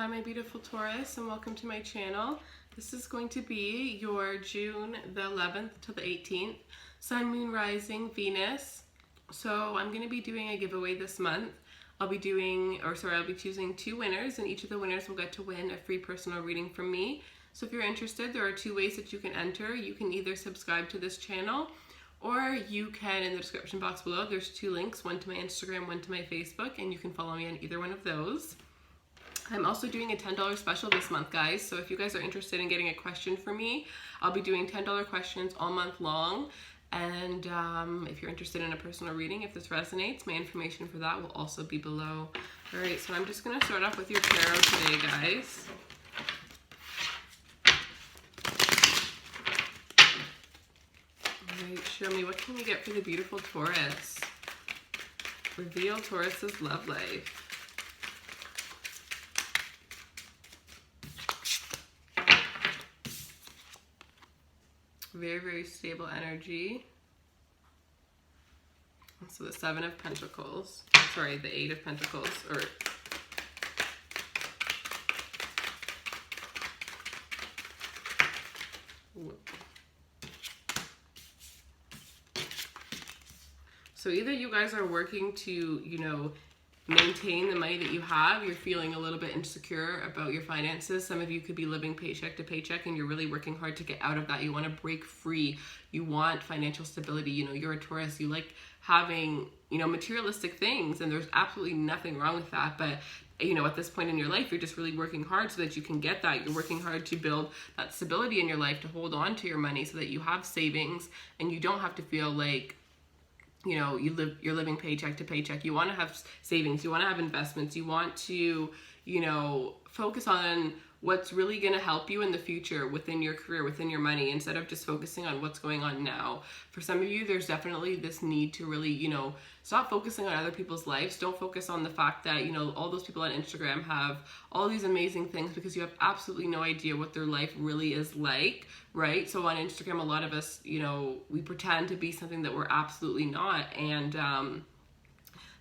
Hi my beautiful Taurus, and welcome to my channel. This is going to be your June the 11th to the 18th Sun, Moon, Rising, Venus. So I'm going to be doing a giveaway this month. I'll be choosing 2 winners, and each of the winners will get to win a free personal reading from me. So if you're interested, there are 2 ways that you can enter. You can either subscribe to this channel, or you can, in the description box below, there's 2 links, one to my Instagram, one to my Facebook, and you can follow me on either one of those. I'm also doing a $10 special this month, guys, so if you guys are interested in getting a question from me, I'll be doing $10 questions all month long, and if you're interested in a personal reading, if this resonates, my information for that will also be below. Alright, so I'm just going to start off with your tarot today, guys. Alright, show me, what can we get for the beautiful Taurus? Reveal Taurus's love life. Very, very stable energy. So the 7 of Pentacles, sorry, the 8 of Pentacles, so either you guys are working to, maintain the money that you have. You're feeling a little bit insecure about your finances. Some of you could be living paycheck to paycheck and you're really working hard to get out of that. You want to break free. You want financial stability. You're a Taurus. You like having, materialistic things, and there's absolutely nothing wrong with that. But, at this point in your life, you're just really working hard so that you can get that. You're working hard to build that stability in your life, to hold on to your money so that you have savings and you don't have to feel like, you're living paycheck to paycheck. You want to have savings. You want to have investments. You want to, focus on what's really going to help you in the future within your career, within your money, instead of just focusing on what's going on now. For some of you, there's definitely this need to really, stop focusing on other people's lives. Don't focus on the fact that, all those people on Instagram have all these amazing things, because you have absolutely no idea what their life really is like, right? So on Instagram, a lot of us, we pretend to be something that we're absolutely not. And,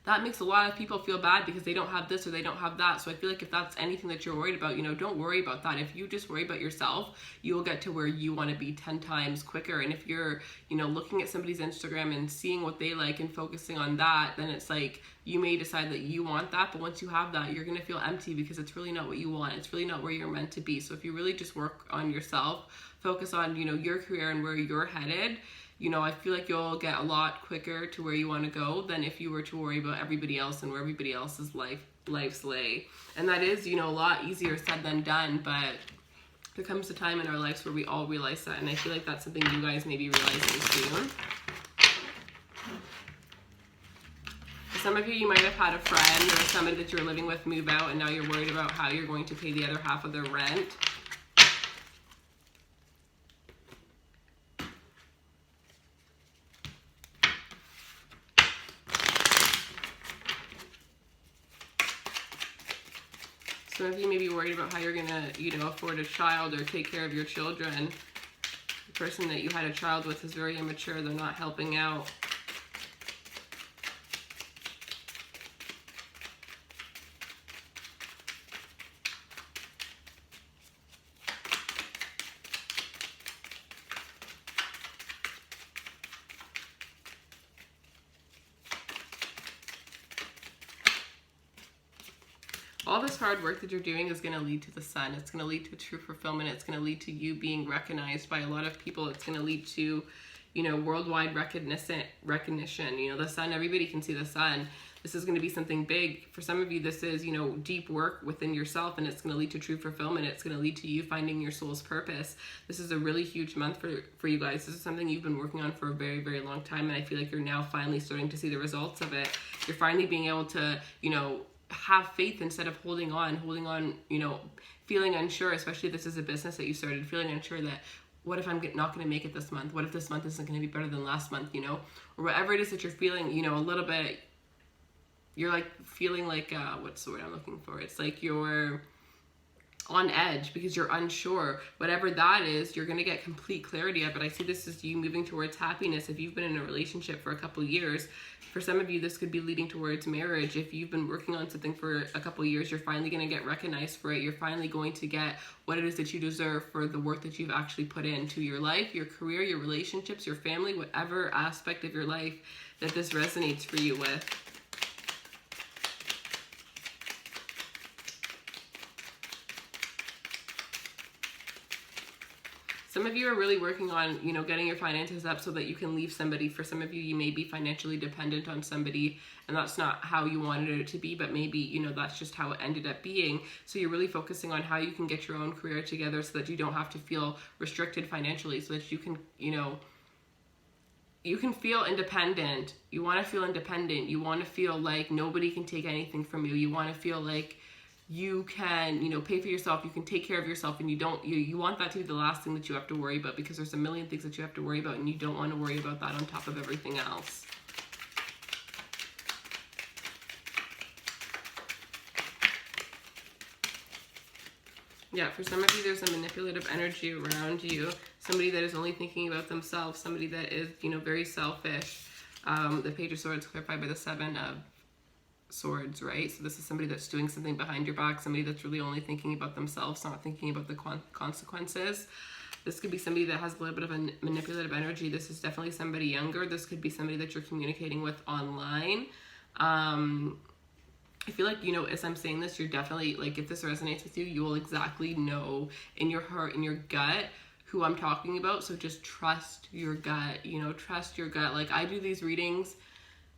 that makes a lot of people feel bad because they don't have this or they don't have that. So I feel like if that's anything that you're worried about, don't worry about that. If you just worry about yourself, you will get to where you want to be 10 times quicker. And if you're, looking at somebody's Instagram and seeing what they like and focusing on that, then it's like you may decide that you want that. But once you have that, you're going to feel empty because it's really not what you want. It's really not where you're meant to be. So if you really just work on yourself, focus on, your career and where you're headed, I feel like you'll get a lot quicker to where you want to go than if you were to worry about everybody else and where everybody else's lives lay. And that is, a lot easier said than done, but there comes a time in our lives where we all realize that, and I feel like that's something you guys may be realizing soon. For some of you, you might have had a friend or somebody that you're living with move out, and now you're worried about how you're going to pay the other half of their rent. Some of you may be worried about how you're going to, afford a child or take care of your children. The person that you had a child with is very immature. They're not helping out. All this hard work that you're doing is going to lead to the sun. It's going to lead to true fulfillment. It's going to lead to you being recognized by a lot of people. It's going to lead to, worldwide recognition. The sun, everybody can see the sun. This is going to be something big. For some of you, this is, deep work within yourself, and it's going to lead to true fulfillment. It's going to lead to you finding your soul's purpose. This is a really huge month for you guys. This is something you've been working on for a very, very long time, and I feel like you're now finally starting to see the results of it. You're finally being able to, have faith instead of holding on, feeling unsure, especially if this is a business that you started, feeling unsure that, what if I'm not going to make it this month? What if this month isn't going to be better than last month, or whatever it is that you're feeling, a little bit, you're like feeling like, what's the word I'm looking for? It's like you're on edge because you're unsure. Whatever that is, you're going to get complete clarity of it. I see this as you moving towards happiness. If you've been in a relationship for a couple years, for some of you, this could be leading towards marriage. If you've been working on something for a couple years, you're finally going to get recognized for it. You're finally going to get what it is that you deserve for the work that you've actually put into your life, your career, your relationships, your family, whatever aspect of your life that this resonates for you with. Some of you are really working on, you know, getting your finances up so that you can leave somebody. For some of you, you may be financially dependent on somebody, and that's not how you wanted it to be, but maybe, you know, that's just how it ended up being. So you're really focusing on how you can get your own career together so that you don't have to feel restricted financially, so that you can, you know, you can feel independent. You want to feel independent. You want to feel like nobody can take anything from you. You want to feel like you can, you know, pay for yourself, you can take care of yourself, and you want that to be the last thing that you have to worry about, because there's a million things that you have to worry about, and you don't want to worry about that on top of everything else. Yeah, for some of you, there's a manipulative energy around you, somebody that is only thinking about themselves, somebody that is, you know, very selfish. The Page of Swords clarified by the Seven of Swords, right? So this is somebody that's doing something behind your back, somebody that's really only thinking about themselves, not thinking about the consequences. This could be somebody that has a little bit of a manipulative energy. This is definitely somebody younger. This could be somebody that you're communicating with online. I feel like, you know, as I'm saying this, you're definitely, like, if this resonates with you, you will exactly know in your heart, in your gut, who I'm talking about. So just trust your gut, you know, trust your gut. Like, I do these readings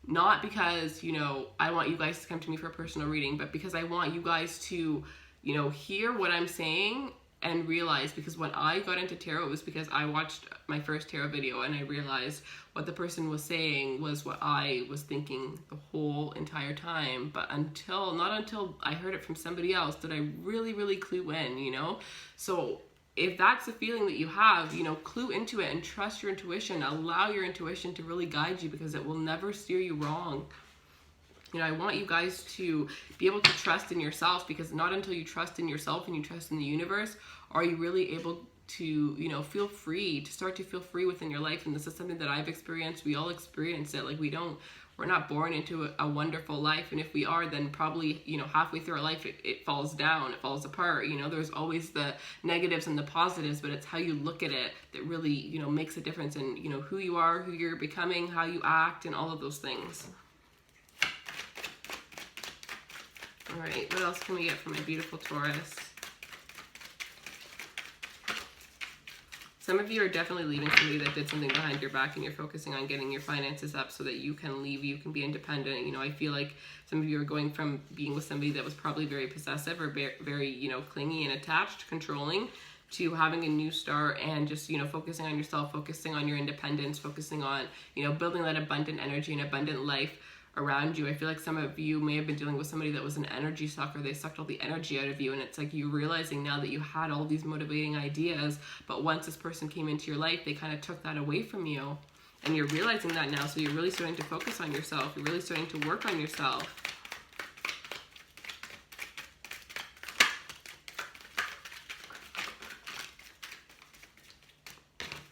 not because, you know, I want you guys to come to me for a personal reading, but because I want you guys to, you know, hear what I'm saying and realize, because when I got into tarot, it was because I watched my first tarot video and I realized what the person was saying was what I was thinking the whole entire time. But not until I heard it from somebody else did I really, really clue in, you know? So if that's a feeling that you have, you know, clue into it and trust your intuition. Allow your intuition to really guide you, because it will never steer you wrong. You know, I want you guys to be able to trust in yourself, because not until you trust in yourself and you trust in the universe are you really able to, you know, feel free, to start to feel free within your life. And this is something that I've experienced. We all experience it. Like, we're not born into a wonderful life, and if we are, then probably, you know, halfway through our life it falls down, it falls apart. You know, there's always the negatives and the positives, but it's how you look at it that really, you know, makes a difference in, you know, who you are, who you're becoming, how you act, and all of those things. All right, what else can we get from my beautiful Taurus? Some of you are definitely leaving somebody that did something behind your back, and you're focusing on getting your finances up so that you can leave, you can be independent. You know, I feel like some of you are going from being with somebody that was probably very possessive or very, you know, clingy and attached, controlling, to having a new start and just, you know, focusing on yourself, focusing on your independence, focusing on, you know, building that abundant energy and abundant life around you. I feel like some of you may have been dealing with somebody that was an energy sucker. They sucked all the energy out of you, and it's like you realizing now that you had all these motivating ideas, but once this person came into your life, they kind of took that away from you, and you're realizing that now. So you're really starting to focus on yourself. You're really starting to work on yourself.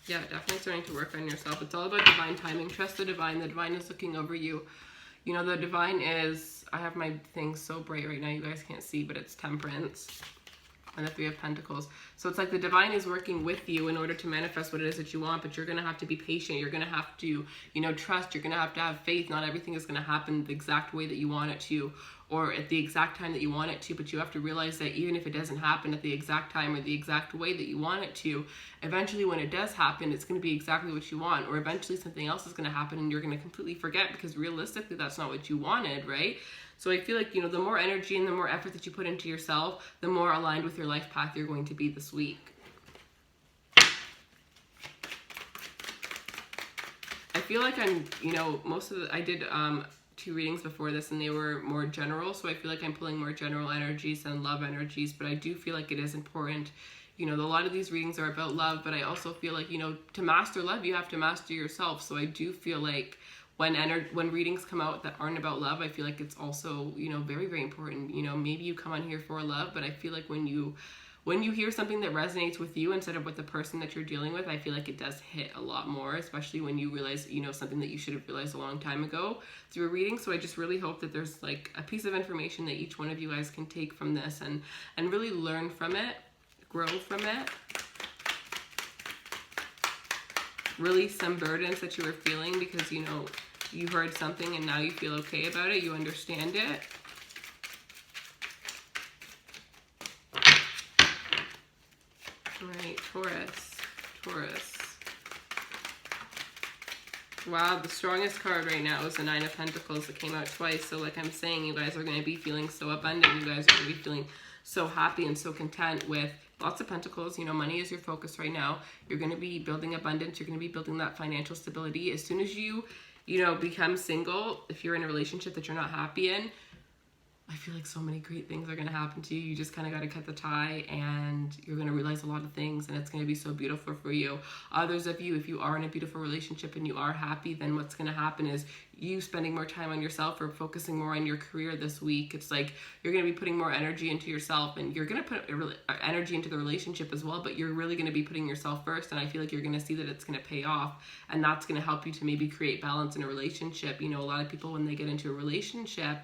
Yeah, definitely starting to work on yourself. It's all about divine timing. Trust the divine. The divine is looking over you. You know, the divine is, I have my thing so bright right now, you guys can't see, but it's Temperance and the Three of Pentacles. So it's like the divine is working with you in order to manifest what it is that you want, but you're going to have to be patient. You're going to have to, you know, trust. You're going to have faith. Not everything is going to happen the exact way that you want it to, or at the exact time that you want it to, but you have to realize that even if it doesn't happen at the exact time or the exact way that you want it to, eventually when it does happen, it's going to be exactly what you want, or eventually something else is going to happen and you're going to completely forget, because realistically that's not what you wanted, right? So I feel like, you know, the more energy and the more effort that you put into yourself, the more aligned with your life path you're going to be this week. I feel like I'm, you know, I did 2 readings before this and they were more general, so I feel like I'm pulling more general energies than love energies, but I do feel like it is important. You know, a lot of these readings are about love, but I also feel like, you know, to master love, you have to master yourself. So I do feel like when readings come out that aren't about love, I feel like it's also, you know, very, very important. You know, maybe you come on here for love, but I feel like when when you hear something that resonates with you instead of with the person that you're dealing with, I feel like it does hit a lot more, especially when you realize, you know, something that you should have realized a long time ago through a reading. So I just really hope that there's like a piece of information that each one of you guys can take from this and really learn from it, grow from it, release some burdens that you were feeling because, you know, you heard something and now you feel okay about it, you understand it. All right, Taurus. Wow, the strongest card right now is the Nine of Pentacles that came out twice. So like I'm saying, you guys are going to be feeling so abundant. You guys are going to be feeling so happy and so content with lots of pentacles. You know, money is your focus right now. You're going to be building abundance. You're going to be building that financial stability. As soon as you know, become single, if you're in a relationship that you're not happy in, I feel like so many great things are going to happen to you. You just kind of got to cut the tie and you're going to realize a lot of things and it's going to be so beautiful for you. Others of you, if you are in a beautiful relationship and you are happy, then what's going to happen is you spending more time on yourself or focusing more on your career this week. It's like you're going to be putting more energy into yourself and you're going to put energy into the relationship as well, but you're really going to be putting yourself first. And I feel like you're going to see that it's going to pay off and that's going to help you to maybe create balance in a relationship. You know, a lot of people when they get into a relationship,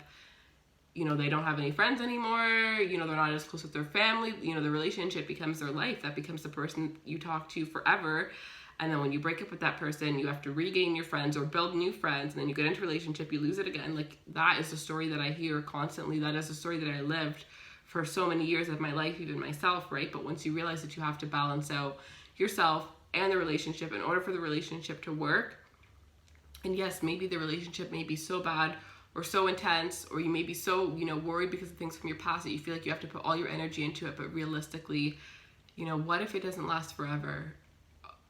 you know, they don't have any friends anymore, you know, they're not as close with their family, you know, the relationship becomes their life. That becomes the person you talk to forever. And then when you break up with that person, you have to regain your friends or build new friends. And then you get into a relationship, you lose it again. Like that is the story that I hear constantly. That is the story that I lived for so many years of my life, even myself, right? But once you realize that you have to balance out yourself and the relationship in order for the relationship to work. And yes, maybe the relationship may be so bad or so intense, or you may be so, you know, worried because of things from your past that you feel like you have to put all your energy into it. But realistically, you know, what if it doesn't last forever?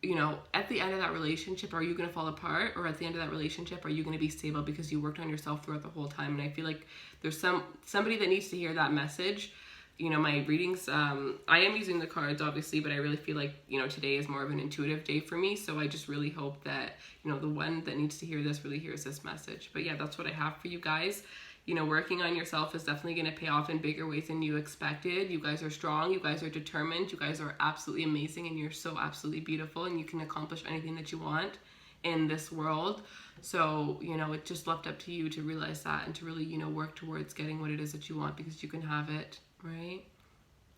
You know, at the end of that relationship, are you going to fall apart? Or at the end of that relationship, are you going to be stable because you worked on yourself throughout the whole time? And I feel like there's somebody that needs to hear that message. You know, my readings, I am using the cards obviously, but I really feel like, you know, today is more of an intuitive day for me. So I just really hope that, you know, the one that needs to hear this really hears this message. But yeah, that's what I have for you guys. You know, working on yourself is definitely going to pay off in bigger ways than you expected. You guys are strong. You guys are determined. You guys are absolutely amazing. And you're so absolutely beautiful. And you can accomplish anything that you want in this world. So, you know, it's just left up to you to realize that and to really, you know, work towards getting what it is that you want because you can have it. Right?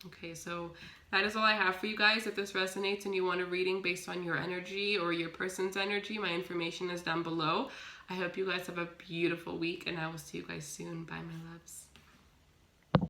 Okay, so that is all I have for you guys. If this resonates and you want a reading based on your energy or your person's energy, my information is down below. I hope you guys have a beautiful week and I will see you guys soon. Bye, my loves.